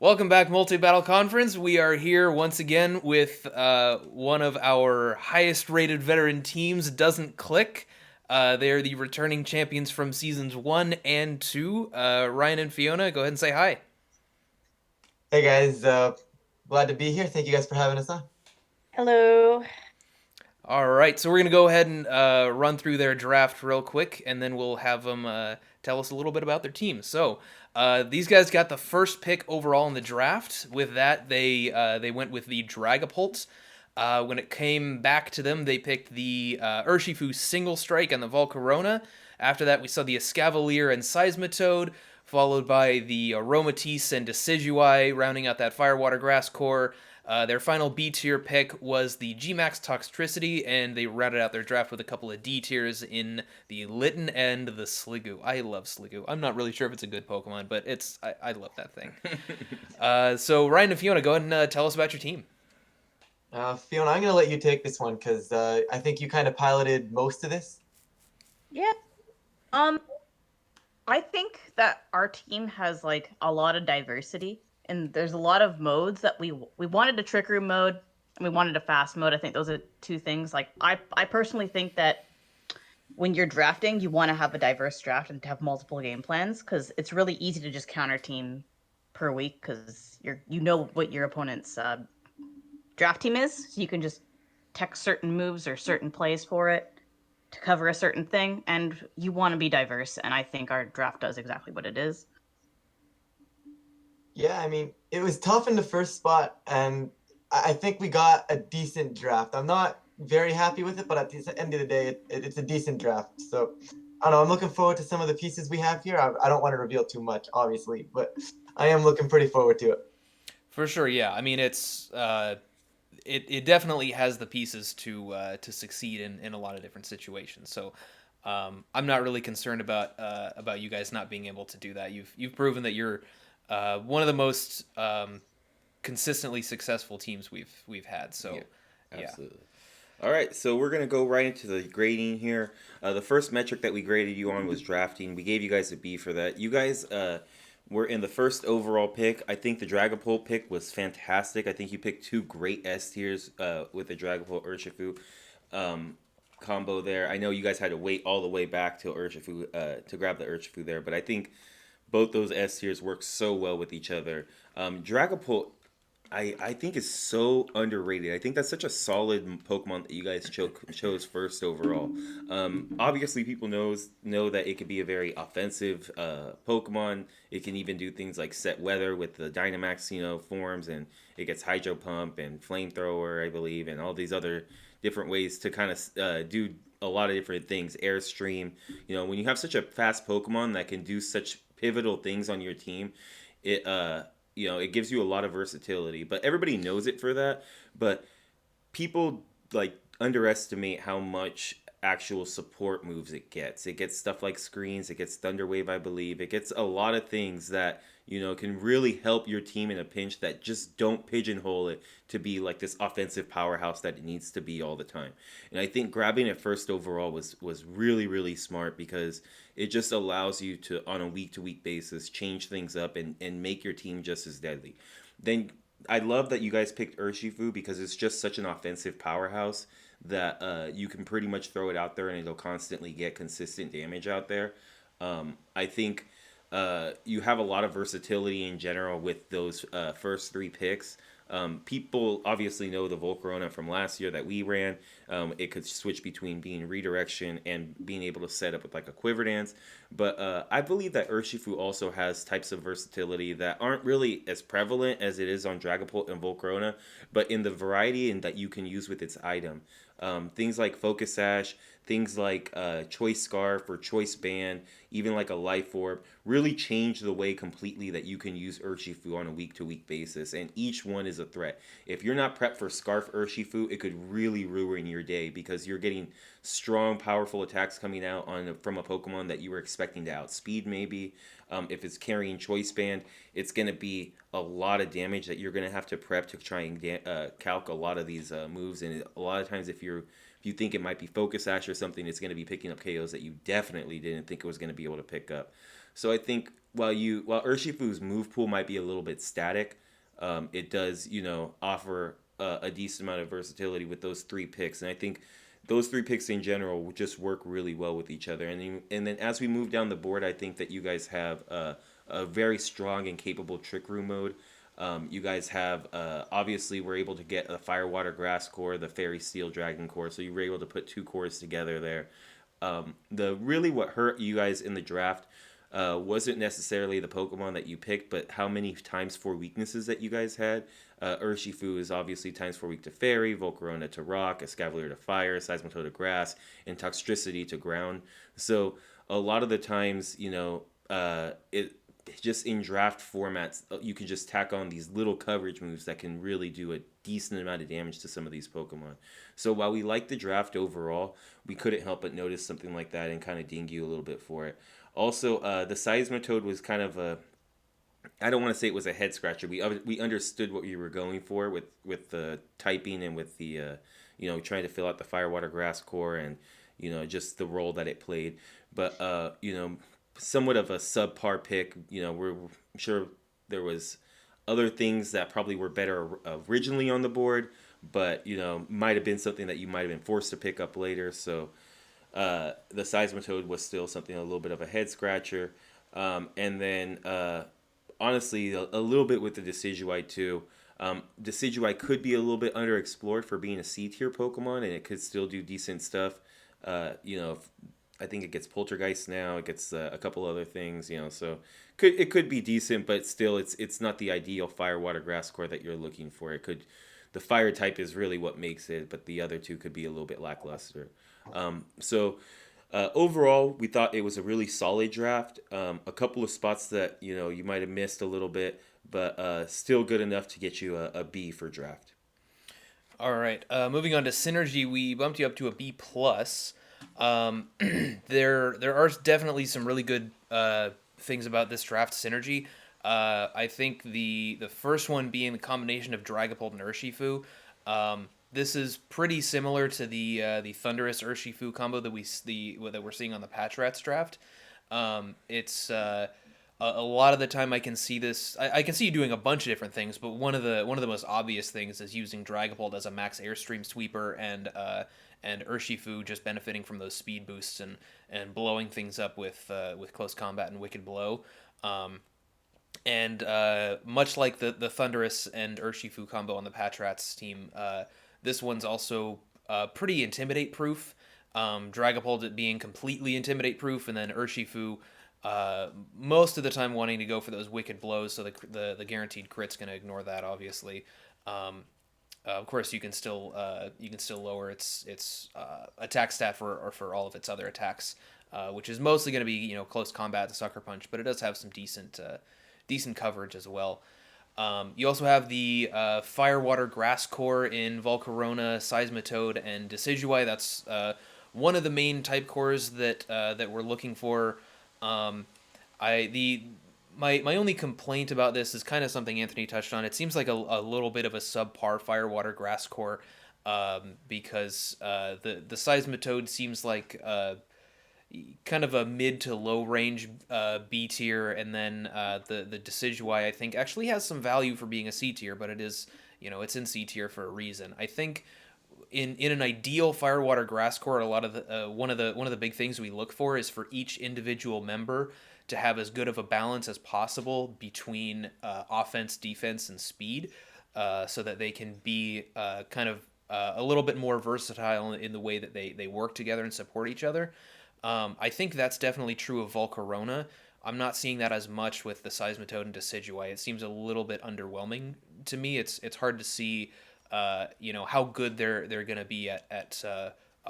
Welcome back, Multi Battle Conference. We are here once again with one of our highest rated veteran teams, Doesn't Click. They are the returning champions from seasons 1 and 2. Ryan and Fiona, go ahead and say hi. Hey guys, glad to be here. Thank you guys for having us on. Hello. All right, so we're going to go ahead and run through their draft real quick, and then we'll have them tell us a little bit about their team. So, these guys got the first pick overall in the draft. With that, they went with the Dragapult. When it came back to them, they picked the Urshifu Single Strike and the Volcarona. After that, we saw the Escavalier and Seismitoad, followed by the Aromatisse and Decidueye, rounding out that Firewater Grass core. Their final B tier pick was the Gmax Toxtricity, and they rounded out their draft with a couple of D tiers in the Litten and the Sliggoo. I love Sliggoo. I'm not really sure if it's a good Pokemon, but I love that thing. So Ryan and Fiona, go ahead and tell us about your team. Fiona, I'm gonna let you take this one because I think you kind of piloted most of this. Yeah. Um, I think that our team has like a lot of diversity, and there's a lot of modes that we wanted a trick room mode and we wanted a fast mode. I think those are two things. Like I personally think that when you're drafting, you want to have a diverse draft and to have multiple game plans because it's really easy to just counter team per week because you know what your opponent's draft team is, so you can just text certain moves or certain plays for it to cover a certain thing, and you want to be diverse, and I think our draft does exactly what it is. Yeah, I mean, it was tough in the first spot, and I think we got a decent draft. I'm not very happy with it, but at the end of the day, it's a decent draft. So, I don't know. I'm looking forward to some of the pieces we have here. I don't want to reveal too much, obviously, but I am looking pretty forward to it. For sure, yeah. I mean, it definitely has the pieces to succeed in a lot of different situations. So I'm not really concerned about you guys not being able to do that. You've proven that you're one of the most consistently successful teams we've had. Yeah, So yeah. absolutely. All right, so we're gonna go right into the grading here. The first metric that we graded you on was drafting. We gave you guys a B for that. You guys were in the first overall pick. I think the Dragapult pick was fantastic. I think you picked two great S tiers with the Dragapult Urshifu combo there. I know you guys had to wait all the way back to Urshifu to grab the Urshifu there, but I think both those S tiers work so well with each other. Dragapult I think is so underrated. I think that's such a solid Pokemon that you guys chose first overall. Obviously, people know that it could be a very offensive Pokemon. It can even do things like set weather with the Dynamax, forms, and it gets Hydro Pump and Flamethrower, I believe, and all these other different ways to kind of do a lot of different things. Airstream, when you have such a fast Pokemon that can do such pivotal things on your team, it gives you a lot of versatility, but everybody knows it for that. But people like underestimate how much actual support moves it gets. It gets stuff like screens, it gets Thunder Wave, I believe. It gets a lot of things that, can really help your team in a pinch that just don't pigeonhole it to be like this offensive powerhouse that it needs to be all the time. And I think grabbing it first overall was really, really smart because it just allows you to, on a week to week basis, change things up and make your team just as deadly. Then I love that you guys picked Urshifu because it's just such an offensive powerhouse that you can pretty much throw it out there and it'll constantly get consistent damage out there. I think you have a lot of versatility in general with those first three picks. People obviously know the Volcarona from last year that we ran. It could switch between being redirection and being able to set up with like a quiver dance. But I believe that Urshifu also has types of versatility that aren't really as prevalent as it is on Dragapult and Volcarona, but in the variety and that you can use with its item. Things like Focus Sash, things like Choice Scarf or Choice Band, even like a Life Orb, really change the way completely that you can use Urshifu on a week to week basis. And each one is a threat. If you're not prepped for Scarf Urshifu, it could really ruin your day because you're getting strong, powerful attacks coming out from a Pokemon that you were expecting to outspeed, maybe. If it's carrying Choice Band, it's going to be a lot of damage that you're going to have to prep to try and calc a lot of these moves. And a lot of times, if you think it might be Focus Sash or something, it's going to be picking up KOs that you definitely didn't think it was going to be able to pick up. So I think while Urshifu's move pool might be a little bit static, it does offer a decent amount of versatility with those three picks, and I think those three picks in general will just work really well with each other. And then as we move down the board, I think that you guys have a very strong and capable Trick Room mode. You guys have obviously we're able to get a Fire Water Grass core, the Fairy Steel Dragon core, so you were able to put two cores together there. The really what hurt you guys in the draft wasn't necessarily the Pokemon that you picked, but how many times four weaknesses that you guys had. Urshifu is obviously times 4 weak to Fairy, Volcarona to Rock, Escavalier to Fire, Seismitoad to Grass, and Toxtricity to Ground. So a lot of the times, it just in draft formats, you can just tack on these little coverage moves that can really do a decent amount of damage to some of these Pokemon. So while we like the draft overall, we couldn't help but notice something like that and kind of ding you a little bit for it. Also, the Seismitoad was kind of I don't want to say it was a head scratcher. We understood what you were going for with the typing and with the trying to fill out the Fire Water Grass core and just the role that it played. But somewhat of a subpar pick. I'm sure there was other things that probably were better originally on the board, but might have been something that you might have been forced to pick up later. So the Seismitoad was still something a little bit of a head scratcher. And then honestly, a little bit with the Decidueye too. Decidueye could be a little bit underexplored for being a C tier Pokemon, and it could still do decent stuff. I think it gets Poltergeist now. It gets a couple other things, so it could be decent, but still, it's not the ideal Fire Water Grass core that you're looking for. The Fire type is really what makes it, but the other two could be a little bit lackluster. Overall, we thought it was a really solid draft. A couple of spots that you might have missed a little bit, but still good enough to get you a B for draft. All right. Moving on to Synergy, we bumped you up to a B plus. There are definitely some really good things about this draft Synergy. I think the first one being the combination of Dragapult and Urshifu. This is pretty similar to the Thunderous Urshifu combo that we're seeing on the Patch Rats draft. It's a lot of the time I can see this. I can see you doing a bunch of different things, but one of the most obvious things is using Dragapult as a max Airstream sweeper and Urshifu just benefiting from those speed boosts and blowing things up with Close Combat and Wicked Blow. And much like the Thunderous and Urshifu combo on the Patch Rats team, this one's also pretty Intimidate proof. Dragapult being completely Intimidate proof, and then Urshifu most of the time wanting to go for those Wicked Blows, so the guaranteed crit's going to ignore that, obviously. Of course, you can still lower its attack stat for all of its other attacks, which is mostly going to be Close Combat to Sucker Punch, but it does have some decent coverage as well. You also have the Fire Water Grass core in Volcarona, Seismitoad, and Decidueye. That's one of the main type cores that we're looking for. My only complaint about this is kind of something Anthony touched on. It seems like a little bit of a subpar Fire Water Grass core, because the Seismitoad seems like kind of a mid to low range B tier, and then the Decidueye I think actually has some value for being a C tier, but it is it's in C tier for a reason. I think in an ideal Fire Water Grass core, a lot of the one of the big things we look for is for each individual member to have as good of a balance as possible between offense, defense, and speed, so that they can be kind of a little bit more versatile in the way that they work together and support each other. I think that's definitely true of Volcarona. I'm not seeing that as much with the Seismitoad and Decidueye. It seems a little bit underwhelming to me. It's hard to see how good they're going to be at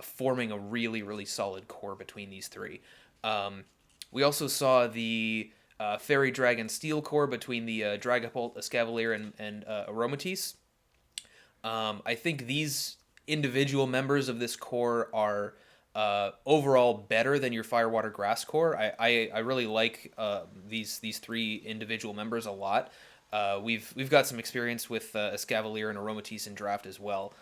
forming a really, really solid core between these three. We also saw the Fairy Dragon Steel core between the Dragapult, Escavalier, and Aromatisse. I think these individual members of this core are overall better than your Fire Water Grass core. I really like these three individual members a lot. We've got some experience with Escavalier and Aromatisse in draft as well.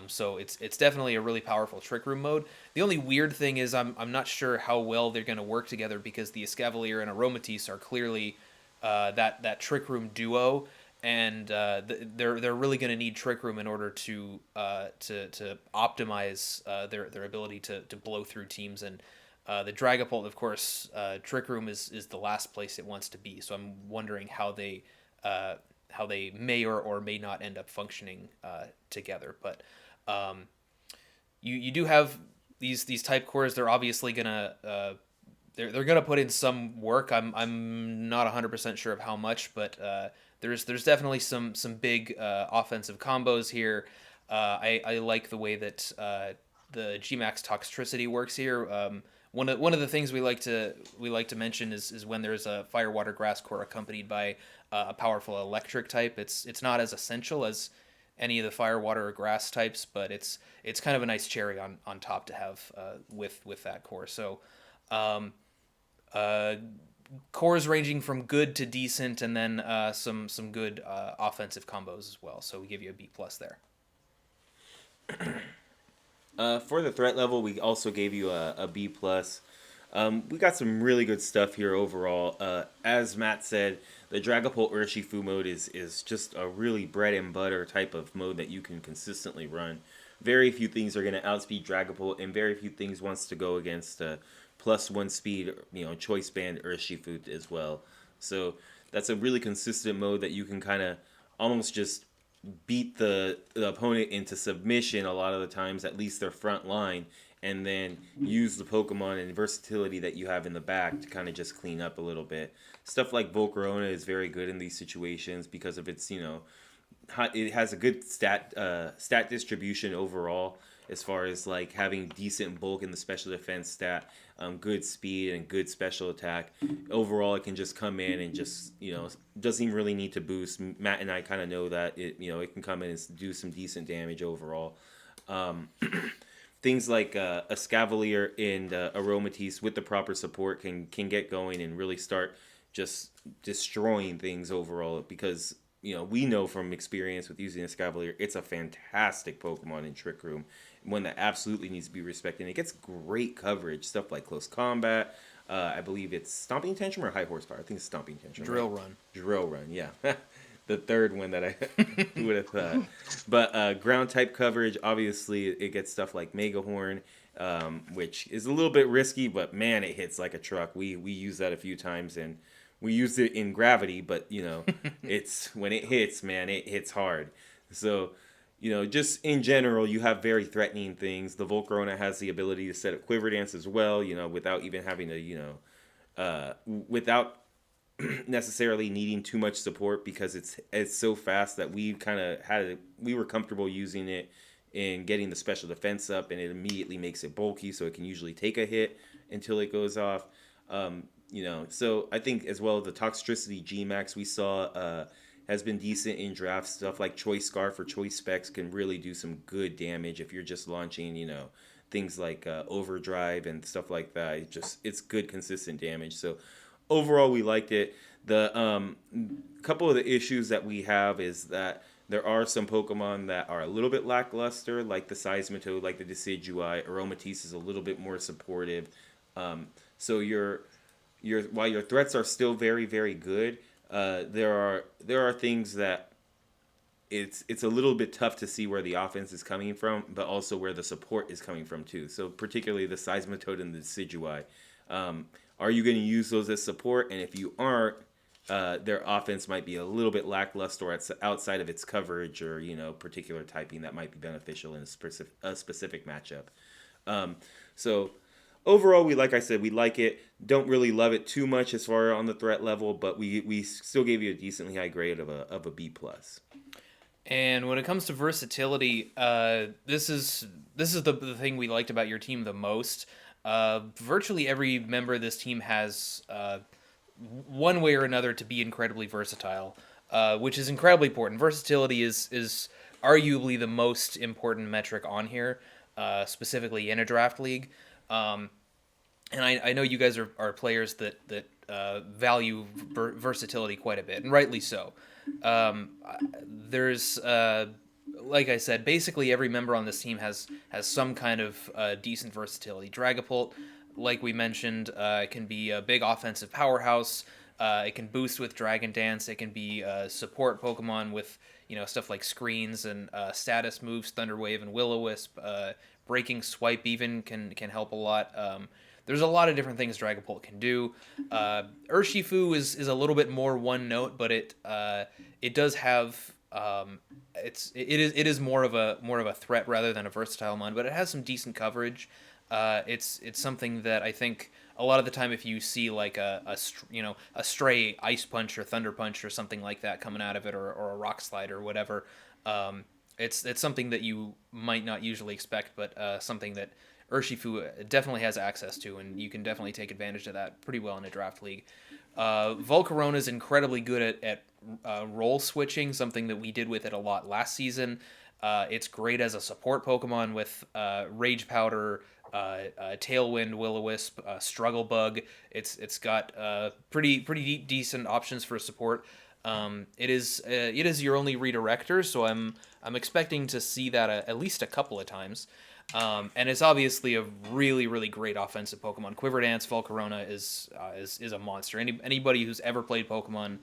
So it's definitely a really powerful Trick Room mode. The only weird thing is I'm not sure how well they're going to work together because the Escavalier and Aromatisse are clearly that Trick Room duo, and they're really going to need Trick Room in order to optimize their ability to blow through teams. And the Dragapult, of course, Trick Room is the last place it wants to be. So I'm wondering how they may or may not end up functioning together. But you do have these type cores. They're obviously gonna they're gonna put in some work. I'm not 100% sure of how much, but there's definitely some big offensive combos here. I like the way that the Gmax Toxtricity works here. One of the things we like to mention is when there's a fire water grass core accompanied by a powerful electric type. It's not as essential as any of the fire, water, or grass types, but it's kind of a nice cherry on top to have with that core. So uh, cores ranging from good to decent, and then some good offensive combos as well. So we give you a B plus there. For the threat level, we also gave you a B plus. We got some really good stuff here overall. As Matt said, the Dragapult Urshifu mode is just a really bread and butter type of mode that you can consistently run. Very few things are going to outspeed Dragapult, and very few things wants to go against +1 speed, choice band Urshifu as well. So that's a really consistent mode that you can kind of almost just beat the opponent into submission a lot of the times, at least their front line, and then use the Pokemon and versatility that you have in the back to kind of just clean up a little bit. Stuff like Volcarona is very good in these situations because of its, it has a good stat distribution overall as far as like having decent bulk in the special defense stat, good speed and good special attack. Overall, it can just come in and just doesn't even really need to boost. Matt and I kind of know that it can come in and do some decent damage overall. Things like a Scavalier and Aromatisse with the proper support can get going and really start just destroying things overall because we know from experience with using a Scavalier, it's a fantastic Pokemon in Trick Room, one that absolutely needs to be respected. And it gets great coverage, stuff like close combat. I believe it's Stomping Tantrum or High Horsepower. I think it's Stomping Tantrum. Drill right? Run. Drill Run, yeah. The third one that I would have thought. But ground type coverage, obviously, it gets stuff like Mega Horn, which is a little bit risky, but man, it hits like a truck. We use that a few times, and we used it in Gravity, but it's when it hits, man, it hits hard. So just in general, you have very threatening things. The Volcarona has the ability to set up Quiver Dance as well, without even having to, without necessarily needing too much support because it's so fast that we kind of we were comfortable using it in getting the special defense up, and it immediately makes it bulky, so it can usually take a hit until it goes off. So I think as well the Toxtricity Gmax we saw has been decent in drafts. Stuff like Choice Scarf or Choice Specs can really do some good damage if you're just launching, things like Overdrive and stuff like that. It's good consistent damage. So overall, we liked it. The couple of the issues that we have is that there are some Pokemon that are a little bit lackluster, like the Seismitoad, like the Decidueye. Aromatisse is a little bit more supportive. So while your threats are still very, very good, there are things that it's a little bit tough to see where the offense is coming from, but also where the support is coming from too. So particularly the Seismitoad and the Decidueye. Are you going to use those as support? And if you aren't, their offense might be a little bit lackluster or outside of its coverage or particular typing that might be beneficial in a specific matchup. So overall, like I said, we like it. Don't really love it too much as far on the threat level, but we still gave you a decently high grade of a B plus. And when it comes to versatility, this is the thing we liked about your team the most. Virtually every member of this team has one way or another to be incredibly versatile, which is incredibly important. Versatility is arguably the most important metric on here, specifically in a draft league. And I know you guys are players that value versatility quite a bit, and rightly so. There's like I said, basically every member on this team has some kind of decent versatility. Dragapult, like we mentioned, it can be a big offensive powerhouse. It can boost with Dragon Dance. It can be support Pokemon with stuff like screens and status moves. Thunder Wave and Will-O-Wisp. Breaking Swipe even can help a lot. There's a lot of different things Dragapult can do. Urshifu is a little bit more one note, but it does have it is more of a threat rather than a versatile mon, but it has some decent coverage. It's something that I think a lot of the time if you see like a stray Ice Punch or Thunder Punch or something like that coming out of it, or a Rock Slide or whatever, it's something that you might not usually expect, but something that Urshifu definitely has access to, and you can definitely take advantage of that pretty well in a draft league. Volcarona is incredibly good at role switching, something that we did with it a lot last season. It's great as a support Pokemon with Rage Powder, Tailwind, Will-O-Wisp, Struggle Bug. It's got pretty decent options for support. It is your only redirector, so I'm expecting to see that at least a couple of times. And it's obviously a really great offensive Pokemon. Quiver Dance Volcarona is a monster. Anybody who's ever played Pokemon,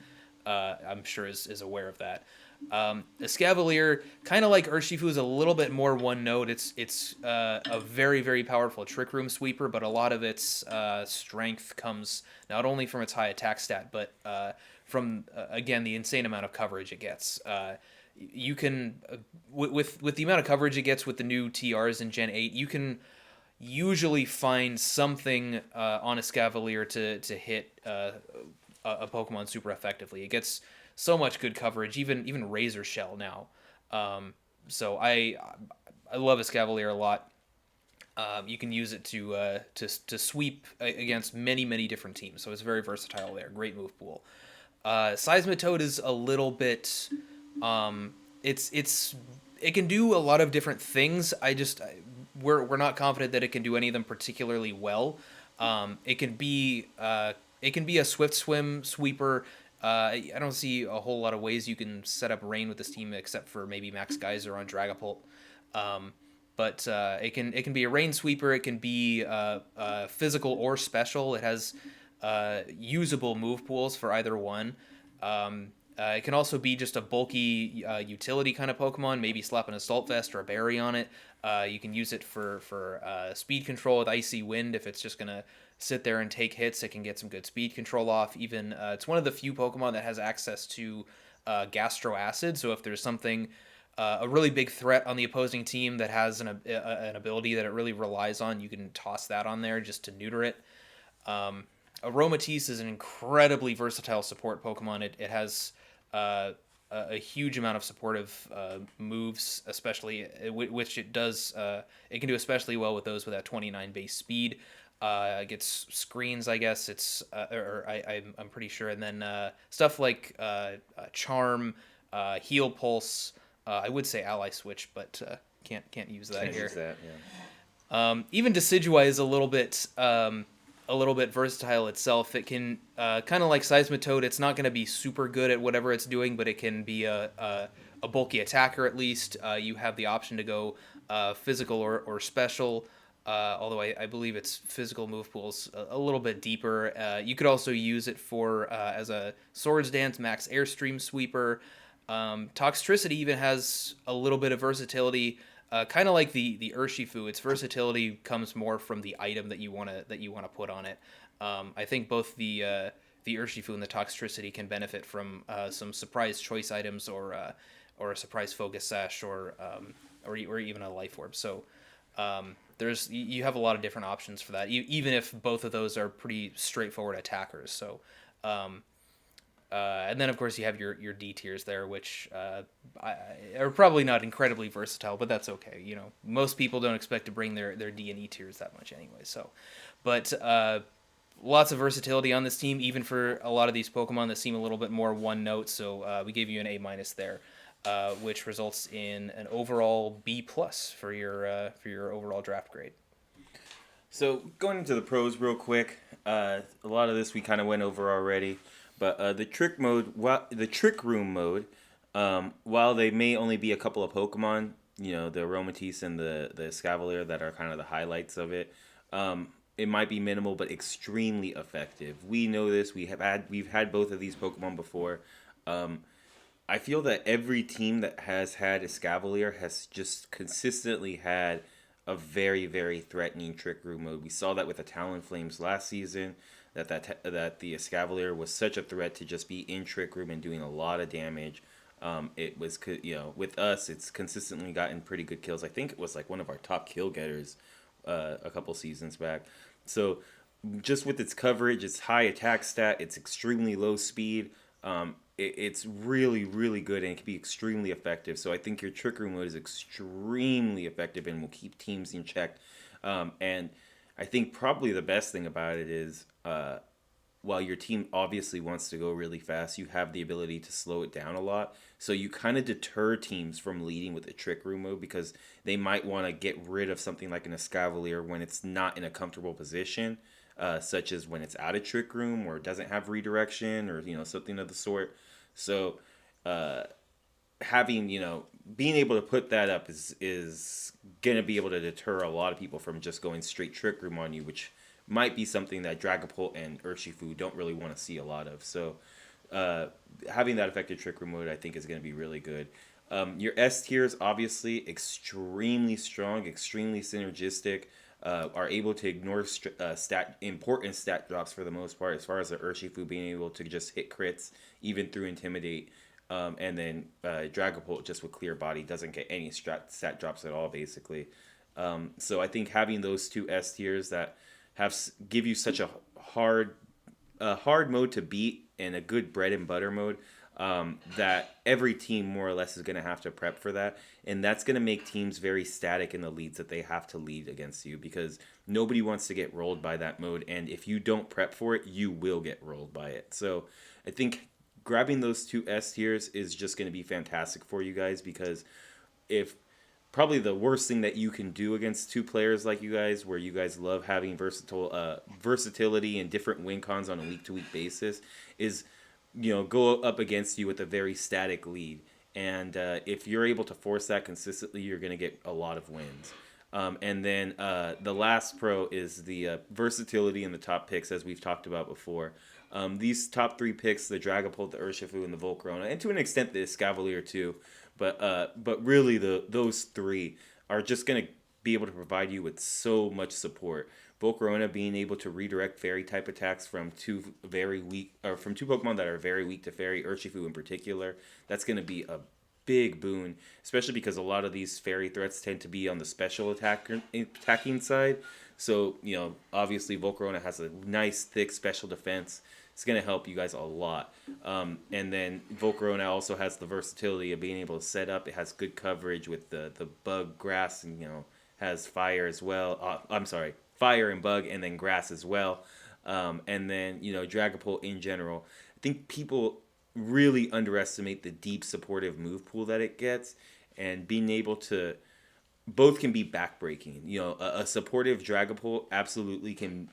I'm sure is aware of that. Escavalier, kind of like Urshifu, is a little bit more one note. It's a very powerful Trick Room sweeper, but a lot of its strength comes not only from its high attack stat, but from again the insane amount of coverage it gets. You can with the amount of coverage it gets with the new TRs in Gen 8, you can usually find something on Escavalier to hit a Pokemon super effectively. It gets so much good coverage, even Razor Shell now. So I love Escavalier a lot. You can use it to sweep against many different teams, so it's very versatile there. Great move pool. Seismitoad is a little bit it can do a lot of different things. We're not confident that it can do any of them particularly well. It can be a Swift Swim sweeper. I don't see a whole lot of ways you can set up Rain with this team except for maybe Max Geyser on Dragapult. But it can be a Rain sweeper. It can be physical or special. It has usable move pools for either one. It can also be just a bulky utility kind of Pokemon, maybe slap an Assault Vest or a Berry on it. You can use it for speed control with Icy Wind. If it's just going to sit there and take hits, it can get some good speed control off. Even it's one of the few Pokemon that has access to Gastro Acid, so if there's something, a really big threat on the opposing team that has an ability that it really relies on, you can toss that on there just to neuter it. Aromatisse is an incredibly versatile support Pokemon. It has a huge amount of supportive moves, especially which it does. It can do especially well with those with that 29 base speed. It gets screens, I guess. I'm pretty sure, and then stuff like Charm, Heal Pulse. I would say Ally Switch, but can't use that here. Use that, yeah. Even Decidueye is a little bit versatile itself. It can kind of like Seismitoad. It's not going to be super good at whatever it's doing, but it can be a bulky attacker at least. You have the option to go physical or special. Although I believe its physical move pool's a little bit deeper. You could also use it for as a Swords Dance Max Airstream Sweeper. Toxtricity even has a little bit of versatility, kind of like the Urshifu. Its versatility comes more from the item that you want to put on it. I think both the Urshifu and the Toxtricity can benefit from some surprise choice items or a surprise focus sash or even a life orb. So you have a lot of different options for that, even if both of those are pretty straightforward attackers. So. And then, of course, you have your D tiers there, which are probably not incredibly versatile, but that's okay. Most people don't expect to bring their D and E tiers that much anyway. So, but lots of versatility on this team, even for a lot of these Pokemon that seem a little bit more one note. So we gave you an A- there, which results in an overall B+ for your overall draft grade. So going into the pros real quick, a lot of this we kind of went over already. But the trick room mode While they may only be a couple of Pokemon, the Aromatisse and the Escavalier that are kind of the highlights of it. It might be minimal, but extremely effective. We know this. We've had both of these Pokemon before. Um, I feel that every team that has had Escavalier has just consistently had a very, very threatening Trick Room mode. We saw that with the Talonflames last season, that the Escavalier was such a threat to just be in Trick Room and doing a lot of damage. It was, with us, it's consistently gotten pretty good kills. I think it was like one of our top kill getters a couple seasons back. So just with its coverage, its high attack stat, its extremely low speed, it's really, really good and it can be extremely effective. So I think your Trick Room mode is extremely effective and will keep teams in check. And I think probably the best thing about it is while your team obviously wants to go really fast, you have the ability to slow it down a lot. So you kind of deter teams from leading with the Trick Room mode because they might want to get rid of something like an Escavalier when it's not in a comfortable position, such as when it's out of Trick Room or doesn't have redirection or something of the sort. So having being able to put that up is gonna be able to deter a lot of people from just going straight Trick Room on you, which might be something that Dragapult and Urshifu don't really want to see a lot of. So having that effective Trick Room mode, I think, is going to be really good. Your S tiers, obviously, extremely strong, extremely synergistic, are able to ignore important stat drops for the most part, as far as the Urshifu being able to just hit crits, even through Intimidate. And then Dragapult, just with Clear Body, doesn't get any stat drops at all, basically. So I think having those two S tiers that give you such a hard mode to beat and a good bread and butter mode, that every team more or less is going to have to prep for that, and that's going to make teams very static in the leads that they have to lead against you, because nobody wants to get rolled by that mode, and if you don't prep for it, you will get rolled by it. So I think grabbing those two S tiers is just going to be fantastic for you guys, because if probably the worst thing that you can do against two players like you guys, where you guys love having versatility and different win cons on a week to week basis, is go up against you with a very static lead. And if you're able to force that consistently, you're going to get a lot of wins. And then the last pro is the versatility in the top picks, as we've talked about before. These top three picks, the Dragapult, the Urshifu, and the Volcarona, and to an extent the Escavalier too, but really those three are just going to be able to provide you with so much support. Volcarona being able to redirect fairy type attacks from two Pokemon that are very weak to fairy, Urshifu in particular. That's going to be a big boon, especially because a lot of these fairy threats tend to be on the special attacking side. So, obviously Volcarona has a nice thick special defense. It's going to help you guys a lot. And then Volcarona also has the versatility of being able to set up. It has good coverage with the bug, grass, and has fire as well. I'm sorry, fire and bug, and then grass as well. And then Dragapult in general. I think people really underestimate the deep supportive move pool that it gets, and being able to both can be backbreaking. A supportive Dragapult absolutely can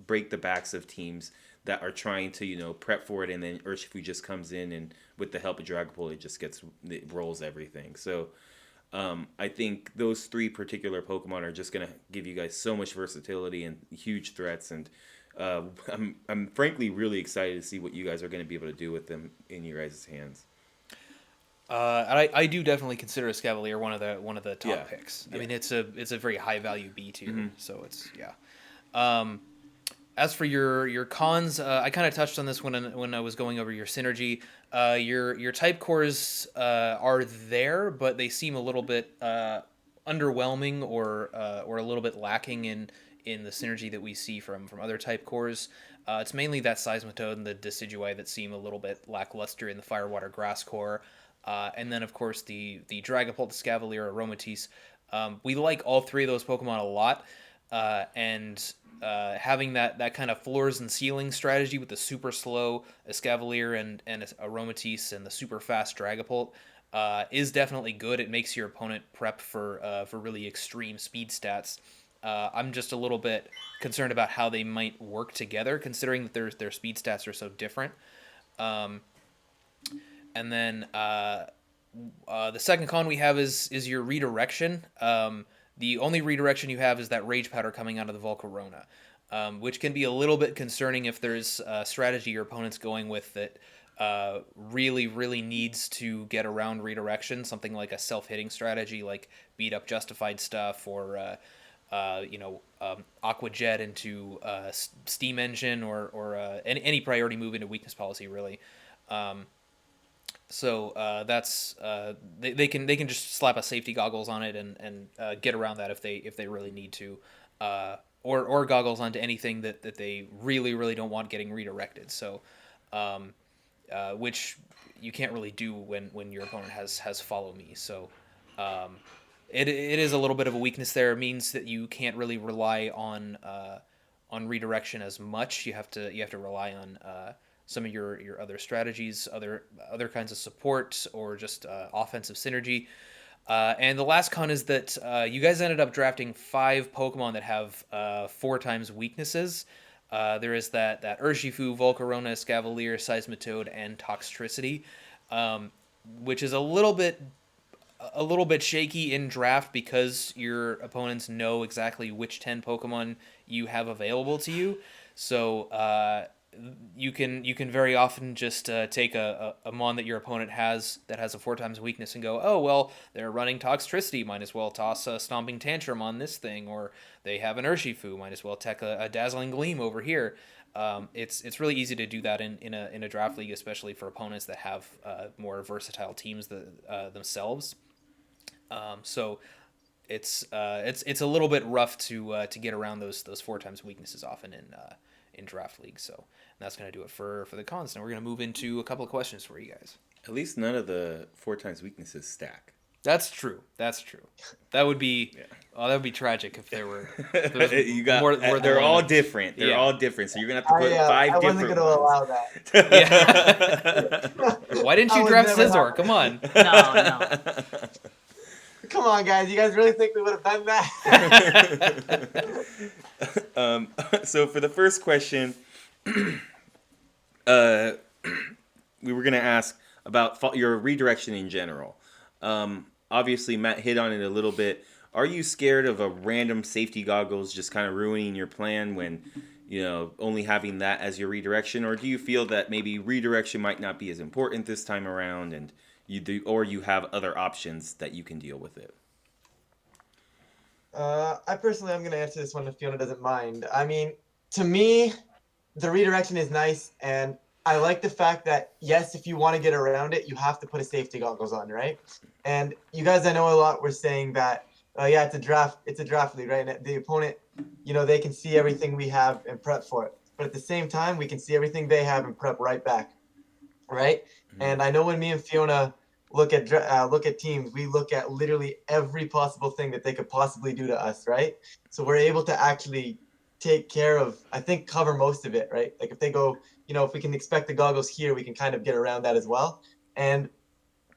break the backs of teams that are trying to prep for it, and then Urshifu just comes in and with the help of Dragapult it rolls everything. So I think those three particular Pokemon are just gonna give you guys so much versatility and huge threats, and I'm frankly really excited to see what you guys are gonna be able to do with them in your guys' hands. I do definitely consider Escavalier one of the top Yeah. picks. Yeah. I mean, it's a very high value B tier, Mm-hmm. so it's yeah. As for your cons, I kind of touched on this when I was going over your synergy. Your type cores are there, but they seem a little bit underwhelming or a little bit lacking in the synergy that we see from other type cores. It's mainly that Seismitoad and the Decidueye that seem a little bit lackluster in the Firewater Grass core. And then, of course, the Dragapult, Escavalier, Aromatisse. We like all three of those Pokemon a lot. And having that kind of floors and ceilings strategy with the super slow Escavalier and Aromatisse and the super fast Dragapult is definitely good. It makes your opponent prep for really extreme speed stats. I'm just a little bit concerned about how they might work together, considering that their speed stats are so different. And then the second con we have is your redirection. The only redirection you have is that rage powder coming out of the Volcarona, which can be a little bit concerning if there's a strategy your opponent's going with that really needs to get around redirection. Something like a self-hitting strategy, like beat up justified stuff, or Aqua Jet into Steam Engine, or any priority move into weakness policy, really. So that's they can just slap a safety goggles on it and get around that if they really need to, or goggles onto anything that they really don't want getting redirected. So, which you can't really do when your opponent has follow me. So, it is a little bit of a weakness there. It means that you can't really rely on redirection as much. You have to rely on some of your other strategies, other kinds of support, or just offensive synergy. And the last con is that you guys ended up drafting 5 Pokemon that have 4 times weaknesses. There is that Urshifu, Volcarona, Escavalier, Seismitoad, and Toxtricity, which is a little bit shaky in draft because your opponents know exactly which 10 Pokemon you have available to you. So you can very often just take a mon that your opponent has that has a 4 times weakness and go, oh well, they're running Toxtricity, might as well toss a Stomping Tantrum on this thing, or they have an Urshifu, might as well tech a Dazzling Gleam over here. It's really easy to do that in a draft league, especially for opponents that have more versatile teams themselves. So it's a little bit rough to get around those 4 times weaknesses often in draft leagues. So that's going to do it for the cons. Now we're going to move into a couple of questions for you guys. At least none of the 4 times weaknesses stack. That's true. That would be that would be tragic if there were. You got more, they're all different. They're all different. So you're gonna have to put 5 different. I wasn't gonna allow that. Yeah. Why didn't you draft Scizor? Come on. No. Come on, guys. You guys really think we would have done that? So for the first question, we were going to ask about your redirection in general. Obviously, Matt hit on it a little bit. Are you scared of a random safety goggles just kind of ruining your plan when, only having that as your redirection? Or do you feel that maybe redirection might not be as important this time around, and you have other options that you can deal with it? I personally, I'm going to answer this one if Fiona doesn't mind. I mean, to me, the redirection is nice, and I like the fact that, yes, if you want to get around it, you have to put a safety goggles on, right? And you guys, I know a lot were saying that, it's a draft league, right? And the opponent, they can see everything we have and prep for it. But at the same time, we can see everything they have and prep right back, right? Mm-hmm. And I know when me and Fiona look at teams, we look at literally every possible thing that they could possibly do to us, right? So we're able to actually take care of, I think, cover most of it, right? Like if they go, if we can expect the goggles here, we can kind of get around that as well. And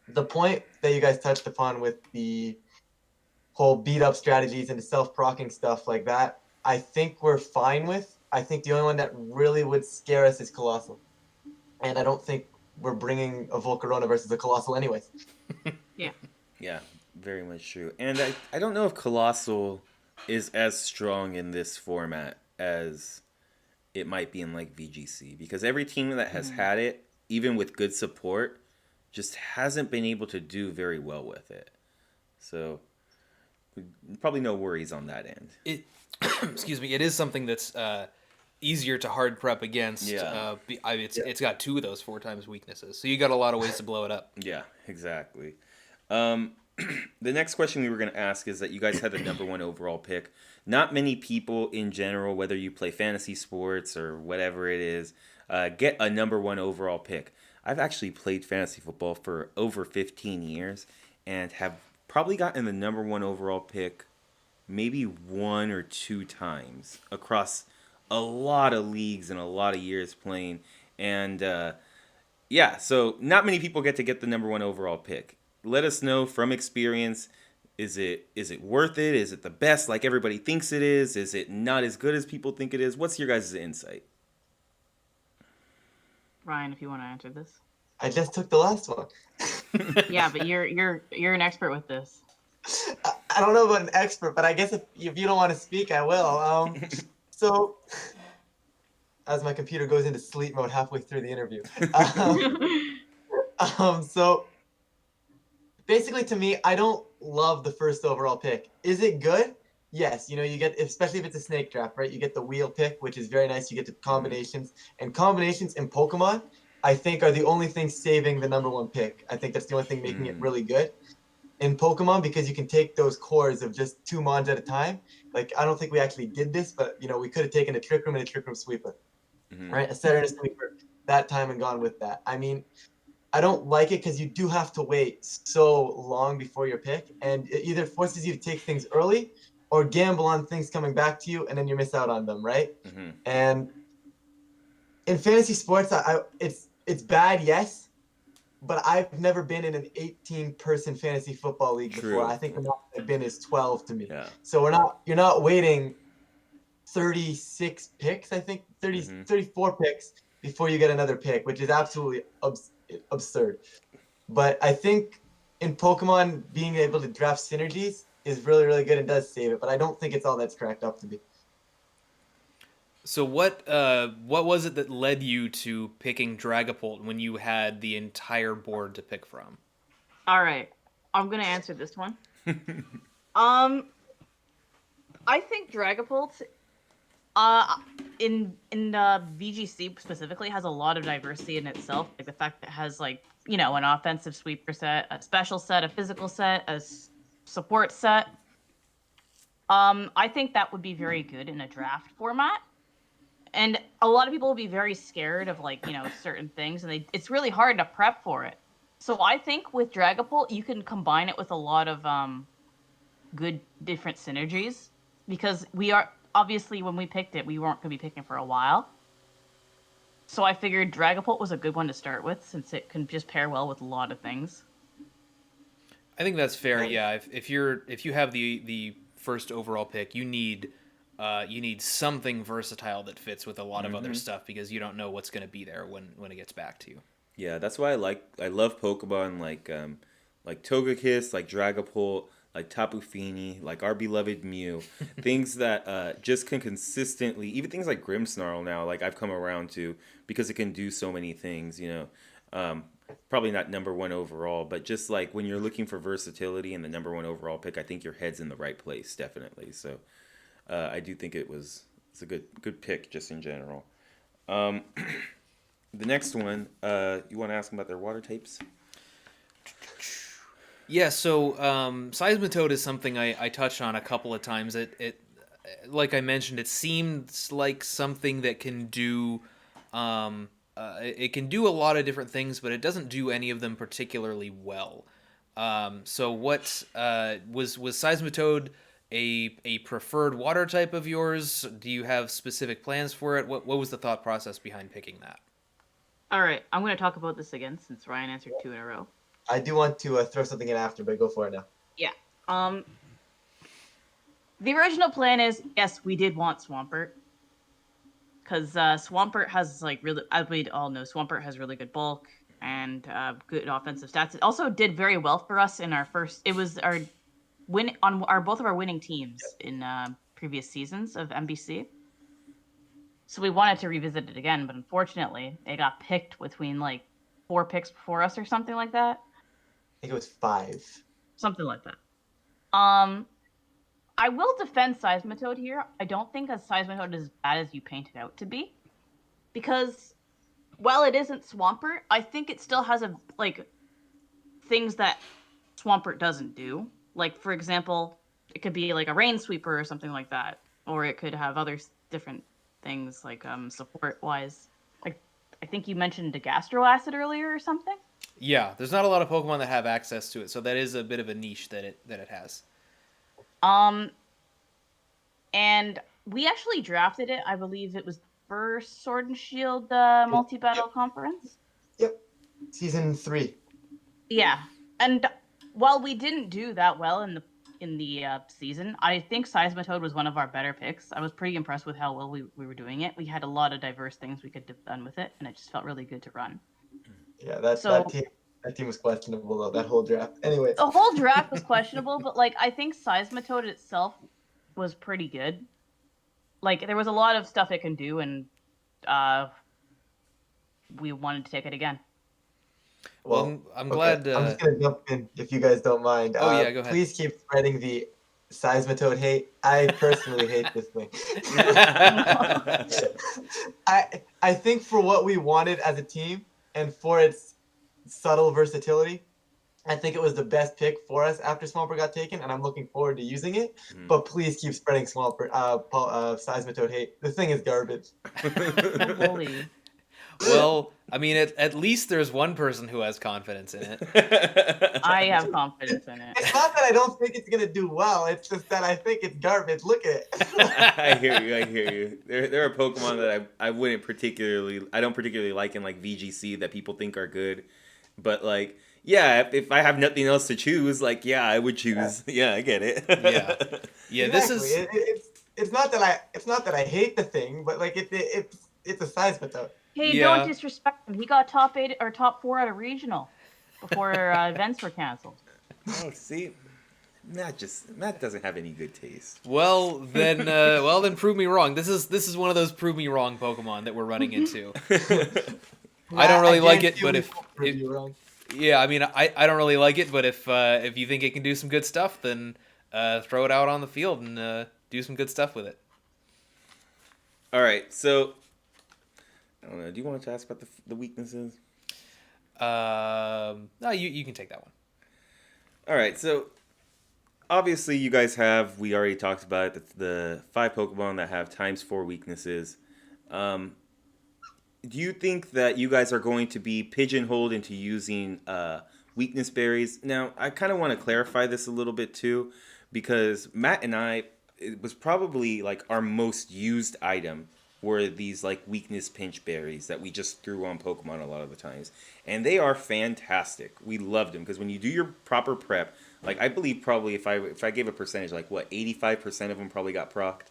the point that you guys touched upon with the whole beat up strategies and the self-procking stuff like that, I think we're fine with. I think the only one that really would scare us is Colossal. And I don't think we're bringing a Volcarona versus a Colossal anyways. Yeah, very much true. And I don't know if Colossal is as strong in this format as it might be in like VGC, because every team that has had it, even with good support, just hasn't been able to do very well with it. So probably no worries on that end. Excuse me. It is something that's easier to hard prep against. Yeah. It's got 2 of those 4 times weaknesses, so you got a lot of ways to blow it up. Yeah, exactly. The next question we were going to ask is that you guys had the number 1 overall pick. Not many people in general, whether you play fantasy sports or whatever it is, get a number 1 overall pick. I've actually played fantasy football for over 15 years and have probably gotten the number 1 overall pick maybe 1 or 2 times across a lot of leagues and a lot of years playing. And so not many people get the number 1 overall pick. Let us know from experience, is it worth it? Is it the best like everybody thinks it is? Is it not as good as people think it is? What's your guys' insight? Ryan, if you want to answer this. I just took the last one. Yeah, but you're an expert with this. I don't know about an expert, but I guess if you don't want to speak, I will. So as my computer goes into sleep mode halfway through the interview. So basically, to me, I don't love the first overall pick. Is it good? Yes. You get, especially if it's a snake draft, right? You get the wheel pick, which is very nice. You get the combinations. And combinations in Pokemon, I think, are the only thing saving the number one pick. I think that's the only thing making it really good in Pokemon, because you can take those cores of just two Mons at a time. Like, I don't think we actually did this, but, we could have taken a Trick Room and a Trick Room Sweeper, right? A Setter and a Sweeper that time and gone with that. I mean, I don't like it because you do have to wait so long before your pick, and it either forces you to take things early or gamble on things coming back to you, and then you miss out on them, right? And in fantasy sports, it's bad, yes, but I've never been in an 18-person fantasy football league before. True. I think the most I've been is 12 to me. Yeah. So you're not waiting 36 picks, I think 34 picks before you get another pick, which is absolutely absurd. But I think in Pokemon, being able to draft synergies is really, really good and does save it. But I don't think it's all that's cracked up to be. So what was it that led you to picking Dragapult when you had the entire board to pick from? All right, I'm gonna answer this one. I think Dragapult, in VGC specifically, has a lot of diversity in itself. Like the fact that it has an offensive sweeper set, a special set, a physical set, a support set. I think that would be very good in a draft format. And a lot of people will be very scared of certain things, and it's really hard to prep for it. So I think with Dragapult, you can combine it with a lot of good different synergies, because we are obviously, when we picked it, we weren't going to be picking for a while. So I figured Dragapult was a good one to start with, since it can just pair well with a lot of things. I think that's fair. Yeah, if you have the first overall pick, you need something versatile that fits with a lot of other stuff, because you don't know what's going to be there when it gets back to you. Yeah, that's why I love Pokemon like Togekiss, like Dragapult, like Tapu Fini, like our beloved Mew, things that just can consistently, even things like Grimmsnarl now, like I've come around to, because it can do so many things. Probably not number one overall, but just like when you're looking for versatility and the number one overall pick, I think your head's in the right place, definitely. So I do think it's a good pick just in general. The next one, you want to ask them about their water types? Yeah, so Seismitoad is something I touched on a couple of times. It like I mentioned, it seems like something that can do it can do a lot of different things, but it doesn't do any of them particularly well. So what was Seismitoad a preferred water type of yours? Do you have specific plans for it? What was the thought process behind picking that? All right, I'm going to talk about this again since Ryan answered 2 in a row. I do want to throw something in after, but go for it now. Yeah. The original plan is, yes, we did want Swampert, because Swampert has really, as we all know, Swampert has really good bulk and good offensive stats. It also did very well for us in our first. It was our win on both of our winning teams in previous seasons of MBC. So we wanted to revisit it again, but unfortunately, it got picked between 4 picks before us or something like that. I think it was 5. Something like that. I will defend Seismitoad here. I don't think a Seismitoad is as bad as you paint it out to be, because while it isn't Swampert, I think it still has things that Swampert doesn't do. Like, for example, it could be like a Rain Sweeper or something like that, or it could have other different things support wise. Like, I think you mentioned a Gastro Acid earlier or something. Yeah, there's not a lot of Pokemon that have access to it, so that is a bit of a niche that it has. And we actually drafted it. I believe it was first Sword and Shield multi-battle conference. Yep, season 3. Yeah, and while we didn't do that well in the season, I think Seismitoad was one of our better picks. I was pretty impressed with how well we were doing it. We had a lot of diverse things we could have done with it, and it just felt really good to run. Yeah, that So that team was questionable though. That whole draft. Anyways, the whole draft was questionable, but like I think Seismitoad itself was pretty good. Like there was a lot of stuff it can do, and uh, we wanted to take it again. Well, well, I'm okay. glad. I'm just gonna jump in if you guys don't mind. Oh yeah, go ahead. Please keep spreading the Seismitoad hate. I personally hate this thing. I think for what we wanted as a team and for its subtle versatility, I think it was the best pick for us after Swampert got taken, and I'm looking forward to using it. Mhm. But please keep spreading Seismitoad hate. The thing is garbage. Don't bully. Well, I mean, at least there's one person who has confidence in it. I have confidence in it. It's not that I don't think it's gonna do well. It's just that I think it's garbage. Look at it. I hear you. I hear you. There are Pokemon that I don't particularly like in like VGC that people think are good, but like yeah, if I have nothing else to choose, like yeah, I would choose. Yeah, I get it. Yeah. Yeah, this Exactly. is It's not that I hate the thing, but like it's a Seismitoad. Hey, Yeah. don't disrespect him. He got top 8 or top 4 at a regional before events were canceled. Oh, see, Matt doesn't have any good taste. well then prove me wrong. This is one of those prove me wrong Pokemon that we're running into. I don't really like it, but you're wrong. yeah, I mean I don't really like it, but if you think it can do some good stuff, then throw it out on the field and do some good stuff with it. All right, so I don't know. Do you want to ask about the weaknesses? No, you can take that one. All right, so obviously you guys we already talked about it, the 5 Pokemon that have ×4 weaknesses. Do you think that you guys are going to be pigeonholed into using weakness berries? Now, I kind of want to clarify this a little bit too, because Matt and I, it was probably like our most used item were these like weakness pinch berries that we just threw on Pokemon a lot of the times. And they are fantastic. We loved them because when you do your proper prep, like I believe probably if I gave a percentage, like what, 85% of them probably got procced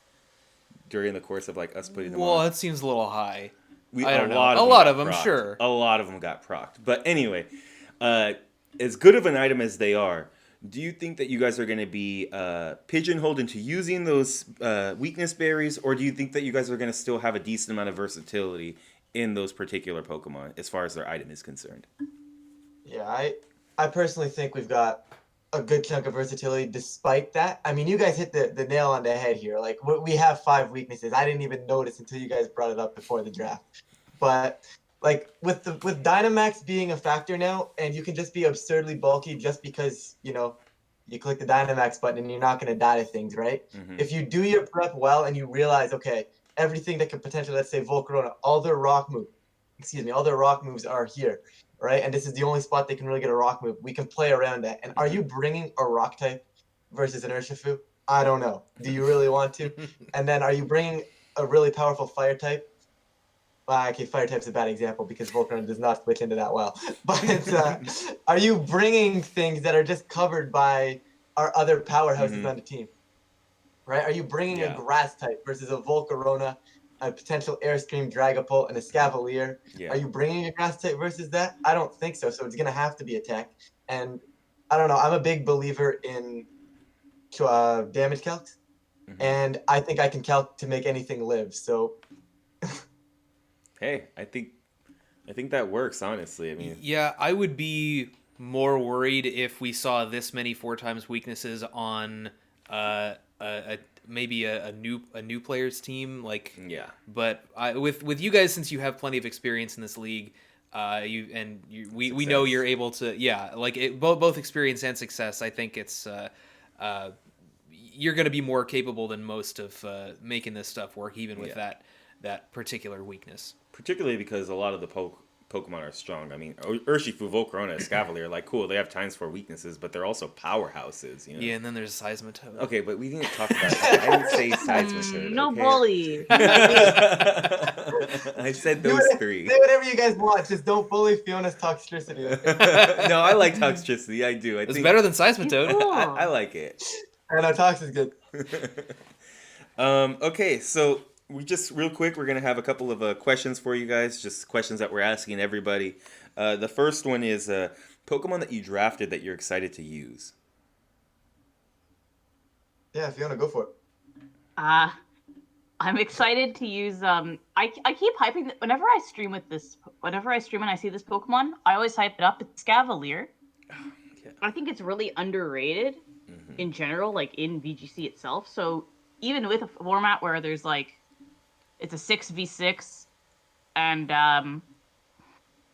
during the course of like us putting them Well, on. that seems a little high. I A don't know. lot A lot got of them, procced. sure. A lot of them got procced. But anyway, as good of an item as they are, do you think that you guys are going to be pigeonholed into using those weakness berries, or do you think that you guys are going to still have a decent amount of versatility in those particular Pokemon as far as their item is concerned? Yeah, I personally think we've got a good chunk of versatility despite that. I mean, you guys hit the nail on the head here. Like we have 5 weaknesses. I didn't even notice until you guys brought it up before the draft. But like with Dynamax being a factor now, and you can just be absurdly bulky just because, you know, you click the Dynamax button and you're not going to die to things, right? Mm-hmm. If you do your prep well and you realize, okay, everything that could potentially, let's say Volcarona, all their rock moves are here, right? And this is the only spot they can really get a rock move. We can play around that. And are you bringing a rock type versus an Urshifu? I don't know. Do you really want to? And then are you bringing a really powerful fire type? Okay, fire type's a bad example because Volcarona does not switch into that well. But are you bringing things that are just covered by our other powerhouses on the team? Right? Are you bringing a grass type versus a Volcarona, a potential Airstream Dragapult, and a Scavalier? Yeah. Are you bringing a grass type versus that? I don't think so. So it's going to have to be attack. And I don't know. I'm a big believer in damage calcs. And I think I can calc to make anything live. So... Hey, I think that works, honestly. I mean, yeah, I would be more worried if we saw this many 4 times weaknesses on maybe a new player's team. Like, yeah. But with you guys, since you have plenty of experience in this league, we know you're able to both experience and success. I think it's you're going to be more capable than most of making this stuff work, even with that particular weakness. Particularly because a lot of the Pokemon are strong. I mean, Urshifu, Volcarona, Scavalier, like, cool, they have ×4 weaknesses, but they're also powerhouses, you know? Yeah, and then there's Seismitoad. Okay, but we didn't talk about that. I didn't say Seismitoad, No okay? bully. I said those 3. Say whatever you guys want, just don't bully Fiona's toxicity. No, I like Toxtricity, I do. It's better than Seismitoad. Cool. I like it. I know, Tox is good. Okay, so we just real quick, we're gonna have a couple of questions for you guys, just questions that we're asking everybody. The first one is Pokemon that you drafted that you're excited to use. Yeah, Fiona, go for it. Uh I'm excited to use I keep hyping whenever I stream and I see this Pokemon, I always hype it up. It's Scavalier. Yeah. I think it's really underrated Mm-hmm. in general, like in VGC itself. So even with a format where there's like it's a 6v6 and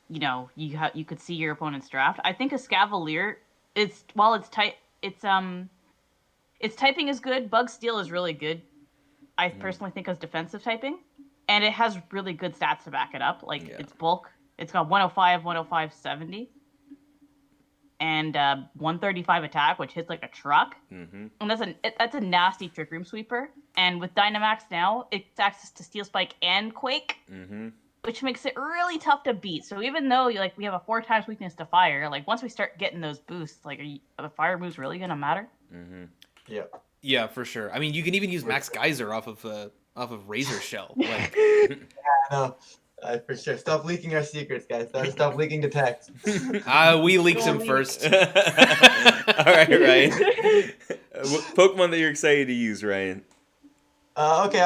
you could see your opponent's draft. I think a Scavalier it's while it's type its typing is good, Bug Steel is really good. I personally think as defensive typing, and it has really good stats to back it up. Like its bulk, it's got 105, 105, 70, and 135 attack, which hits like a truck. Mm-hmm. And that's a nasty Trick Room Sweeper. And with Dynamax now, it's access to Steel Spike and Quake, Mm-hmm. which makes it really tough to beat. So even though we have a 4 times weakness to fire, like once we start getting those boosts, like are the fire moves really gonna matter? Mm-hmm. Yeah. Yeah, for sure. I mean, you can even use Max Geyser off of Razor Shell. Like, No, for sure. Stop leaking our secrets, guys. Stop leaking the text. we leaked him Don't first. All right, Ryan. Pokemon that you're excited to use, Ryan. Okay,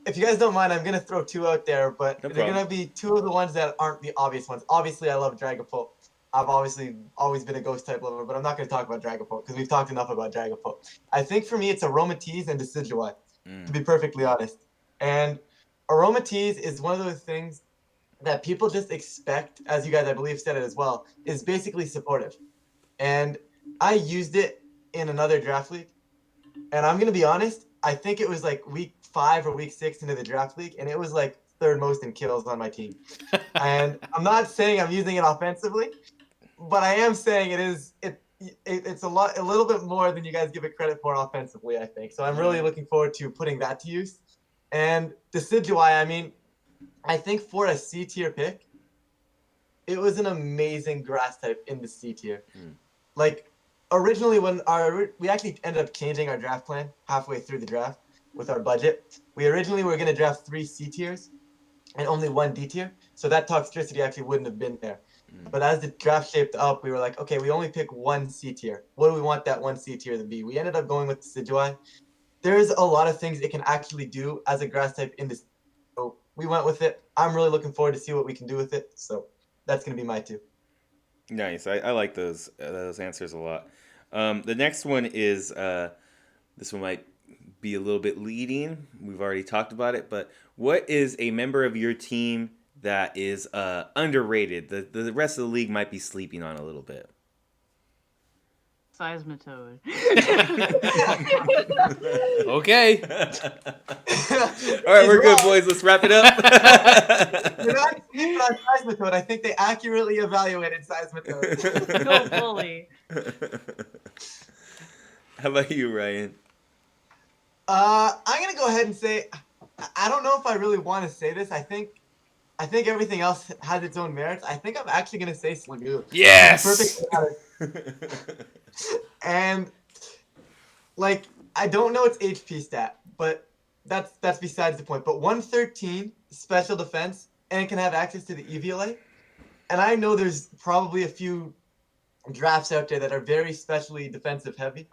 if you guys don't mind, I'm gonna throw two out there, but No they're problem. gonna be two of the ones that aren't the obvious ones. Obviously, I love Dragapult. I've obviously always been a ghost type lover, but I'm not gonna talk about Dragapult because we've talked enough about Dragapult. I think for me, it's Aromatisse and Decidueye, to be perfectly honest. And Aromatisse is one of those things that people just expect, as you guys, I believe, said it as well, is basically supportive. And I used it in another draft league. And I'm gonna be honest, I think it was like week 5 or week 6 into the draft league, and it was like third most in kills on my team. And I'm not saying I'm using it offensively, but I am saying it's a little bit more than you guys give it credit for offensively, I think. So I'm really looking forward to putting that to use. And Decidueye, I mean, I think for a C tier pick, it was an amazing grass type in the C tier. Like originally when we actually ended up changing our draft plan halfway through the draft with our budget. We originally were going to draft 3 C tiers and only 1 D tier, so that Toxtricity actually wouldn't have been there. But as the draft shaped up, we were like, okay, we only pick 1 C tier. What do we want that 1 C tier to be? We ended up going with Decidueye. There's a lot of things it can actually do as a grass type in this. So we went with it. I'm really looking forward to see what we can do with it. So that's going to be my 2. Nice. I like those answers a lot. The next one is this one might be a little bit leading. We've already talked about it, but what is a member of your team that is underrated? The rest of the league might be sleeping on a little bit. Seismitoad. Okay. All right, we're good, boys. Let's wrap it up. You're not sleeping on Seismitoad. I think they accurately evaluated Seismitoad. Go fully. How about you, Ryan? I'm gonna go ahead and say, I don't know if I really want to say this. I think everything else has its own merits. I think I'm actually gonna say Sliggoo. Yes. Perfect. And like I don't know its HP stat, but that's besides the point. But 113 special defense, and it can have access to the EVLA. And I know there's probably a few drafts out there that are very especially offensive heavy.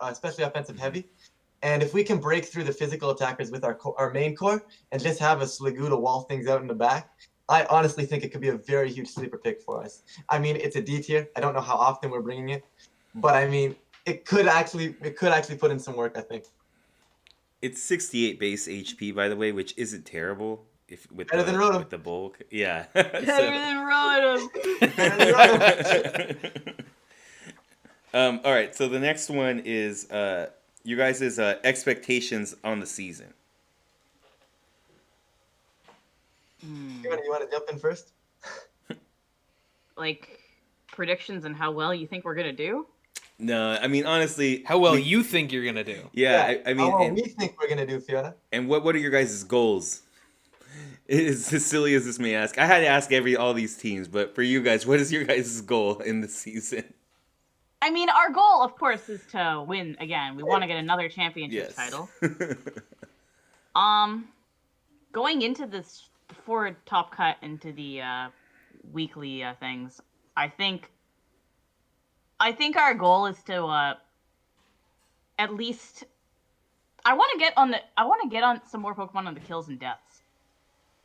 And if we can break through the physical attackers with our main core and just have a Sliggoo to wall things out in the back, I honestly think it could be a very huge sleeper pick for us. I mean, it's a D tier. I don't know how often we're bringing it, but I mean, it could actually put in some work, I think. It's 68 base HP, by the way, which isn't terrible with Better than Rotom. with the bulk. Yeah. Better than Rotom. All right. So the next one is you guys' expectations on the season. You want to jump in first? Like predictions and how well you think we're gonna do? No, I mean honestly, How well you think you're gonna do? Yeah, I mean, how well we think we're gonna do, Fiona. And what are your guys' goals? It's as silly as this may ask. I had to ask all these teams, but for you guys, what is your guys' goal in the season? I mean, our goal, of course, is to win again. We want to get another championship title. Going into this before Top Cut into the weekly things, I think our goal is to at least I want to get on some more Pokemon on the kills and deaths.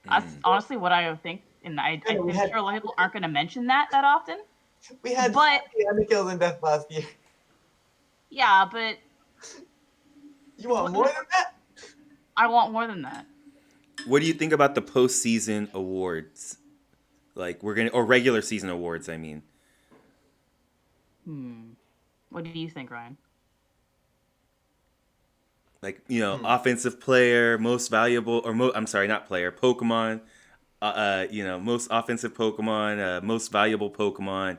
That's honestly what I would think, and I'm sure a lot of people aren't going to mention that often. We had But 70 kills in death last year. yeah, but You want more than that? I want more than that. What do you think about the postseason awards? Like or regular season awards, I mean. What do you think, Ryan? Like, offensive player, most valuable, I'm sorry, not player, Pokemon. Most offensive Pokemon, most valuable Pokemon.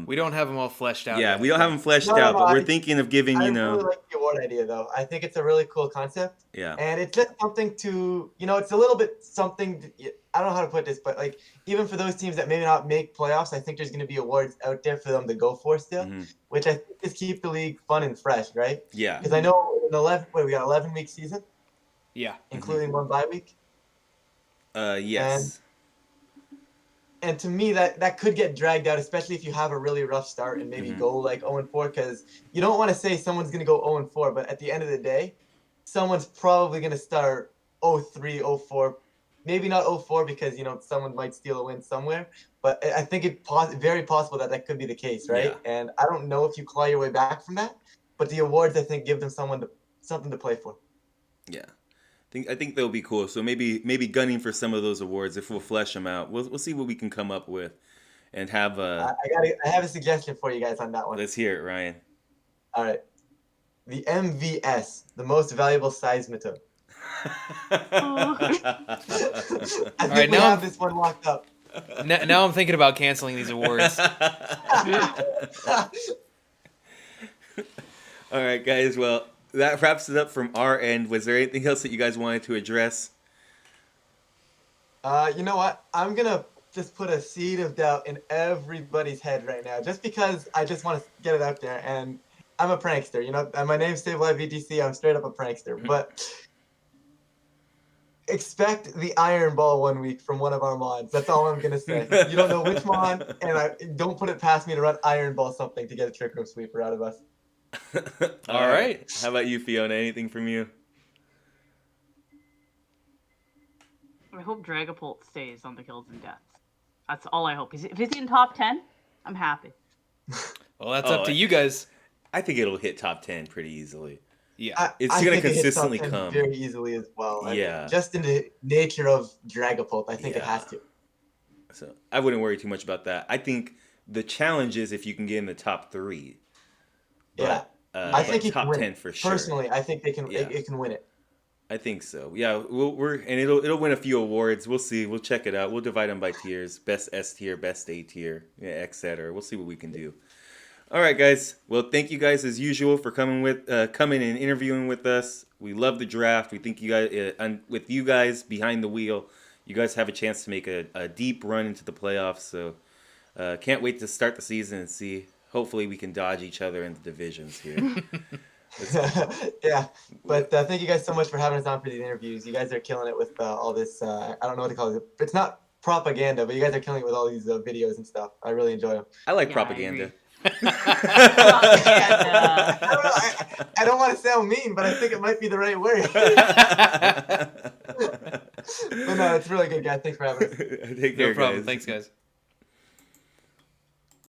We don't have them all fleshed out. Yeah, yet, we don't have them fleshed No, out, no, but we're thinking of giving, I really like the award idea, though. I think it's a really cool concept. Yeah. And it's just something to, it's a little bit something, I don't know how to put this, but like, even for those teams that maybe not make playoffs, I think there's going to be awards out there for them to go for still, which I think is keep the league fun and fresh, right? Yeah. Because I know in we got 11-week season, Yeah. including one bye week. Yes. And to me, that could get dragged out, especially if you have a really rough start and maybe go like 0-4, because you don't want to say someone's going to go 0-4, but at the end of the day, someone's probably going to start 0-3, 0-4. Maybe not 0-4 because, someone might steal a win somewhere, but I think it's very possible that could be the case, right? Yeah. And I don't know if you claw your way back from that, but the awards, I think, give them something to play for. Yeah. I think they'll be cool. So maybe gunning for some of those awards if we'll flesh them out. We'll see what we can come up with, and have I have a suggestion for you guys on that one. Let's hear it, Ryan. All right, the MVS, the most valuable seismitoad. I think we have this one locked up. Now I'm thinking about canceling these awards. All right, guys. Well, that wraps it up from our end. Was there anything else that you guys wanted to address? You know what? I'm going to just put a seed of doubt in everybody's head right now, just because I just want to get it out there. And I'm a prankster, and my name's Stable at VTC. I'm straight up a prankster. But expect the Iron Ball 1 week from one of our mods. That's all I'm going to say. You don't know which mod, and don't put it past me to run Iron Ball something to get a Trick Room Sweeper out of us. All right. How about you, Fiona? Anything from you? I hope Dragapult stays on the kills and deaths. That's all I hope. If he's in top 10, I'm happy. Well, that's up to you guys. I think it'll hit top 10 pretty easily. Yeah. It's going to consistently come. Very easily as well. Yeah. Just in the nature of Dragapult, I think it has to. So I wouldn't worry too much about that. I think the challenge is if you can get in the top 3. But, I think he top can win 10 for sure. Personally, I think it can win it. I think so. Yeah, it'll win a few awards. We'll see. We'll check it out. We'll divide them by tiers: best S tier, best A tier, etc. We'll see what we can do. All right, guys. Well, thank you guys as usual for coming and interviewing with us. We love the draft. We think you guys, with you guys behind the wheel, you guys have a chance to make a deep run into the playoffs. So, can't wait to start the season and see. Hopefully, we can dodge each other in the divisions here. Yeah, but thank you guys so much for having us on for these interviews. You guys are killing it with all this. I don't know what to call it. It's not propaganda, but you guys are killing it with all these videos and stuff. I really enjoy them. I like propaganda. I don't want to sound mean, but I think it might be the right word. But no, it's really good, guys. Thanks for having us. Take care, No problem. guys. Thanks, guys.